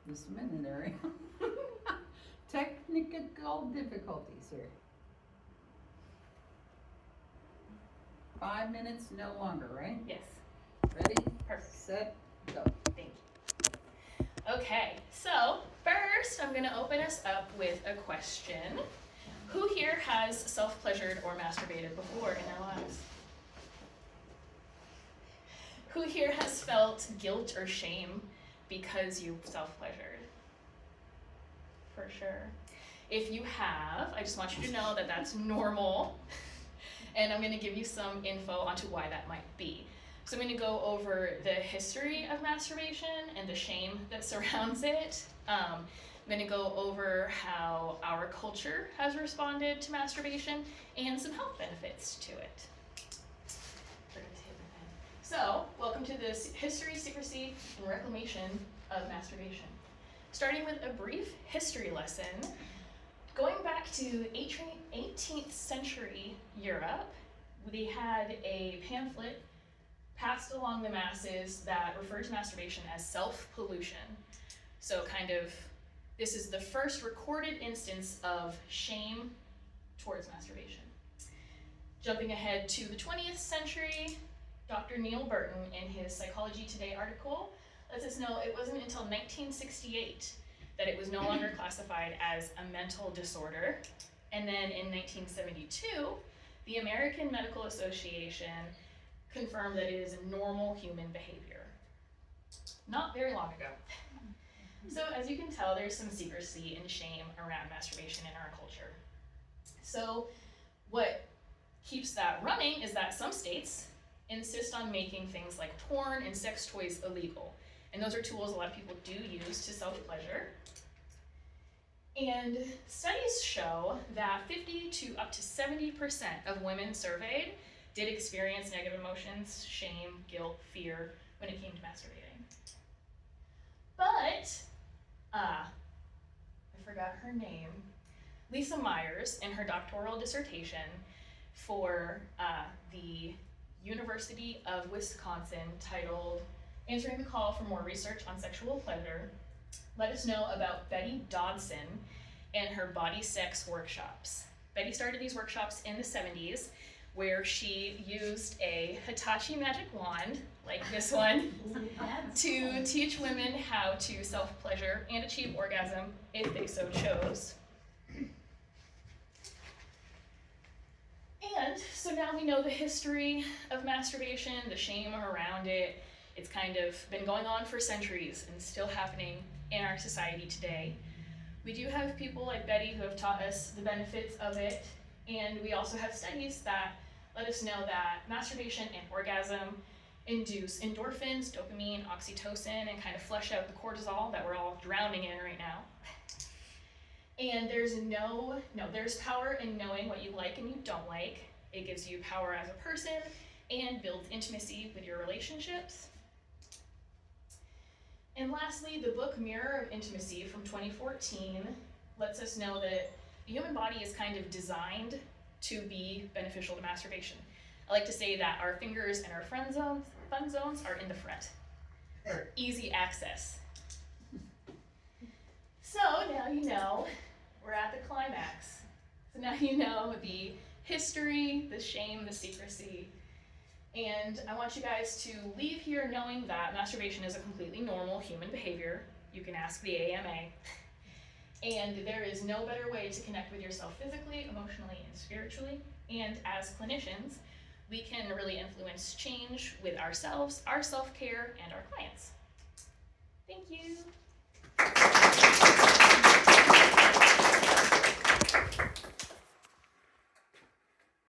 Just a minute, Ariel. Technical difficulties here. 5 minutes, no longer, right? Yes. Ready? Perfect. Set, go. Thank you. Okay, so first I'm going to open us up with a question. Who here has self-pleasured or masturbated before in their lives? Who here has felt guilt or shame because you self-pleasured? For sure. If you have, I just want you to know that that's normal. And I'm going to give you some info onto why that might be. So I'm going to go over the history of masturbation and the shame that surrounds it. I'm going to go over how our culture has responded to masturbation and some health benefits to it. So, welcome to this history, secrecy, and reclamation of masturbation. Starting with a brief history lesson, going back to 18th century Europe, they had a pamphlet passed along the masses that referred to masturbation as self-pollution. So this is the first recorded instance of shame towards masturbation. Jumping ahead to the 20th century, Dr. Neil Burton, in his Psychology Today article, lets us know it wasn't until 1968 that it was no longer classified as a mental disorder. And then in 1972, the American Medical Association confirmed that it is normal human behavior. Not very long ago. So as you can tell, there's some secrecy and shame around masturbation in our culture. So what keeps that running is that some states insist on making things like porn and sex toys illegal. And those are tools a lot of people do use to self-pleasure. And studies show that 50 to up to 70% of women surveyed did experience negative emotions, shame, guilt, fear, when it came to masturbating. But, I forgot her name, Lisa Myers, in her doctoral dissertation for the University of Wisconsin, titled Answering the Call for More Research on Sexual Pleasure, let us know about Betty Dodson and her body sex workshops. Betty started these workshops in the 70s, where she used a Hitachi magic wand, like this one, to teach women how to self-pleasure and achieve orgasm if they so chose. And so now we know the history of masturbation, the shame around it. It's kind of been going on for centuries and still happening in our society today. We do have people like Betty who have taught us the benefits of it, and we also have studies that let us know that masturbation and orgasm induce endorphins, dopamine, oxytocin, and kind of flush out the cortisol that we're all drowning in right now. And there's power in knowing what you like and you don't like. It gives you power as a person and builds intimacy with your relationships. And lastly, the book Mirror of Intimacy from 2014 lets us know that the human body is kind of designed to be beneficial to masturbation. I like to say that our fingers and our fun zones are in the front, for easy access. So now you know we're at the climax. So now you know the history, the shame, the secrecy, and I want you guys to leave here knowing that masturbation is a completely normal human behavior. You can ask the AMA. And there is no better way to connect with yourself physically, emotionally, and spiritually. And as clinicians, we can really influence change with ourselves, our self-care, and our clients. Thank you.